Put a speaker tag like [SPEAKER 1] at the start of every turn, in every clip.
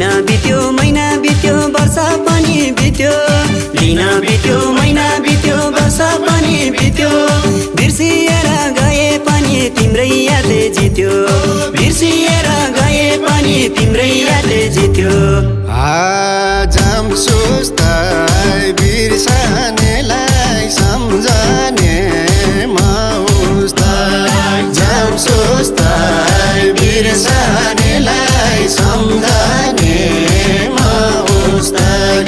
[SPEAKER 1] दिन बित्यो महिना बित्यो वर्ष पनि बित्यो दिन बित्यो महिना बित्यो वर्ष पनि बित्यो बिर्सिएर गए पनि तिम्रै यादले जित्यो बिर्सिएर गए पनि तिम्रै यादले जित्यो
[SPEAKER 2] आजम सोच्दै बिर्सनेलाई सम्झने मौस्दै जम सोच्दै बिर्सनेलाई सम्झने मौस्दै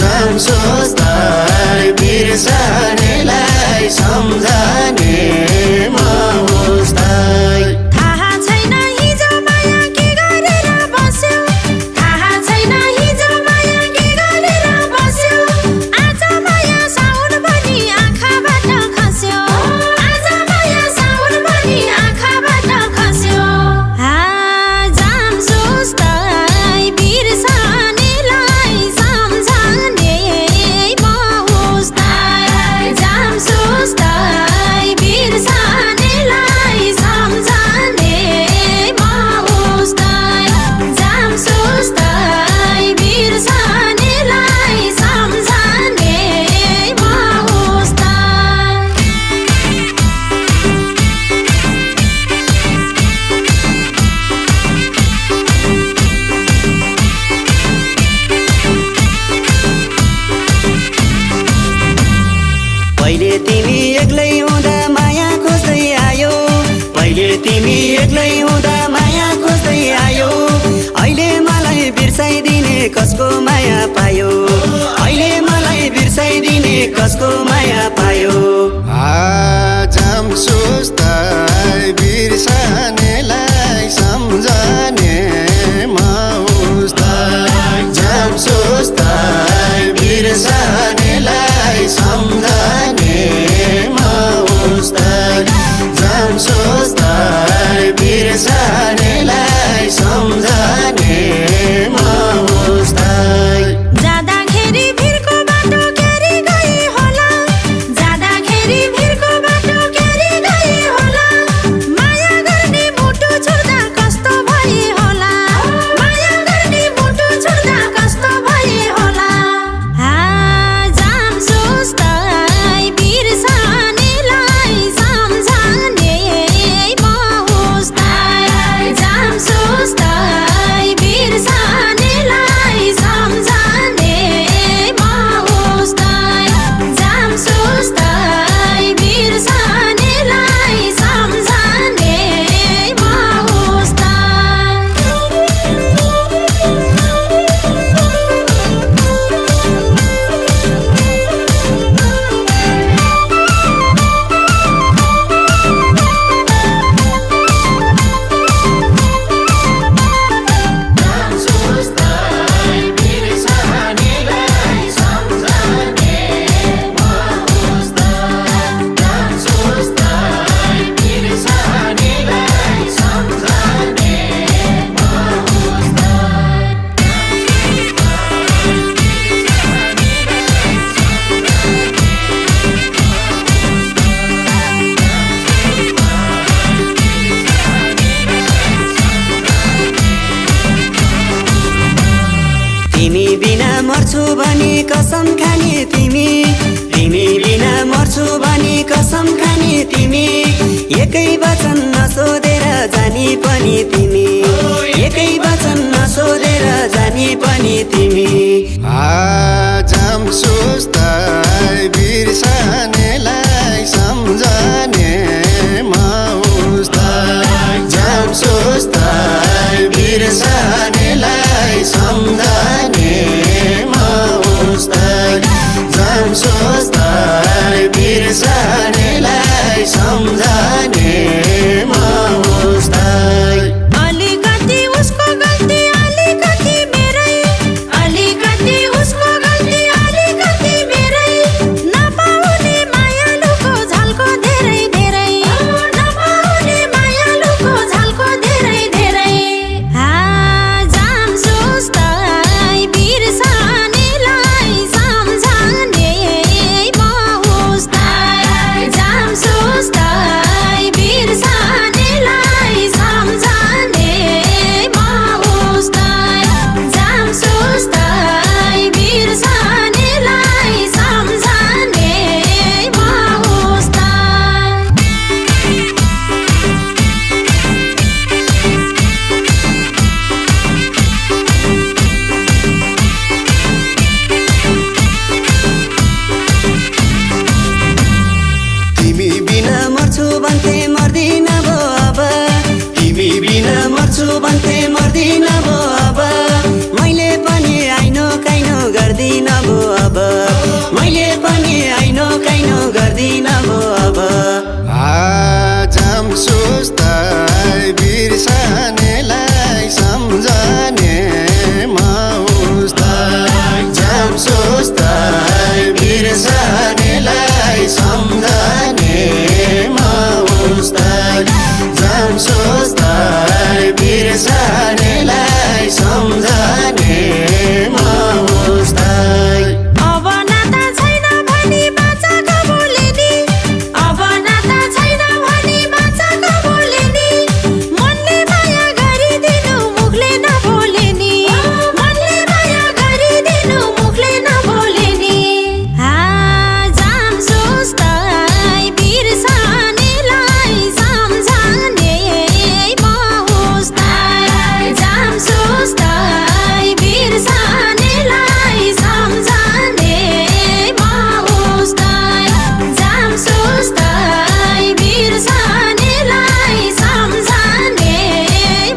[SPEAKER 2] जम सोच्दै बिर्सनेलाई सम्झने मौस्दै
[SPEAKER 1] पहिले तिमी एक्लै हुँदा माया खोज्दै आयो पहिले तिमी एक्लै हुँदा माया खोज्दै आयो अहिले मलाई बिर्साइदिने कसको माया पायो अहिले मलाई बिर्साइदिने कसको माया पायो
[SPEAKER 2] आजम सोच्दै बिर्सनेलाई सम्झने मौस्दै जम सोच्दै बिर्सनेलाई सम्झने मौस्दै जम सोच्दै बिर्सनेलाई सम्झने मौस्दै
[SPEAKER 3] जाँदाखेरि भिरको बाटो केरी गई होला जाँदाखेरि भिरको बाटो केरी गई होला माया गर्ने मुटु छुट्दा कस्तो भई होला माया गर्ने मुटु छुट्दा कस्तो भई होला जाम सोच्दै बिर्सनेलाई सम्झने मौस्दै जाम सोच्दै बिर्सनेलाई सम्झने मौस्दै जाम सोच्दै बिर्सनेलाई सम्झने
[SPEAKER 1] तिमी बिना मर्छु भनी कसम खाने तिमी तिमी बिना मर्छु भनी कसम खाने तिमी एकै वचन नसोधेर जानी पनि तिमी एकै वचन नसोधेर जानी पनि तिमी
[SPEAKER 2] आजम सोच्दै बिर्सनेलाई सम्झने मौस्दै जम सोच्दै बिर्सनेलाई सम्झने मौस्दै जम सोच्दै बिर्सनेलाई सम्झने मौस्दै
[SPEAKER 3] अलिकति उसको गल्ती अलिकति मेरै अलिकति
[SPEAKER 1] तिमी बिना मर्छु भन्थे मर्दिन भो अब मैले पनि आइनो काइनो गर्दिन भो अब मैले पनि आइनो काइनो गर्दिन भो अब
[SPEAKER 2] जाम सोच्दै बिर्सनेलाई सम्झने मौस्दै जाम सोच्दै बिर्सनेलाई सम्झने मौस्दै जाम सोच्दै बिर्सनेलाई सम्झने मौस्दै
[SPEAKER 3] अब नाता छैन भनी बाचाको बोलेनी अब नाता छैन भनी बाचाको बोलेनी मनले माया गरिदिनु मुखले नबोलेनी मनले माया गरिदिनु मुखले नबोलेनी जाम सोच्दै बिर्सनेलाई सम्झने मौस्दै जाम सोच्दै बिर्सनेलाई सम्झने मौस्दै जाम सोच्दै बिर्सनेलाई सम्झने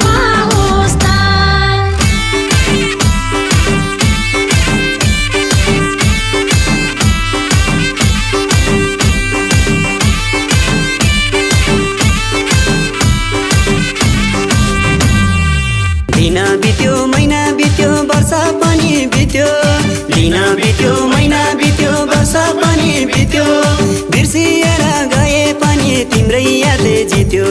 [SPEAKER 3] मौस्दै
[SPEAKER 1] दिन बित्यो महिना बित्यो वर्ष पनि बित्यो दिन बित्यो महिना बित्यो वर्ष पनि बित्यो बिर्सिएर गए पनि तिम्रै यादले जित्यो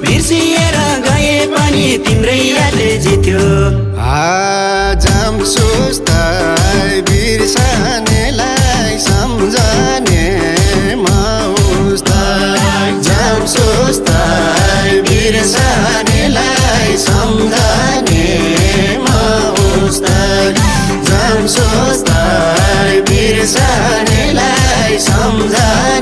[SPEAKER 1] बिर्सिएर गए पनि तिम्रै यादले जित्यो
[SPEAKER 2] जाम सोच्दै बिर्सनेलाई सम्झने मौस्दै जाम सोच्दै बिर्सनेलाई सम्झने मौस्दै जाम सोच्दै बिर्सनेलाई सम्झने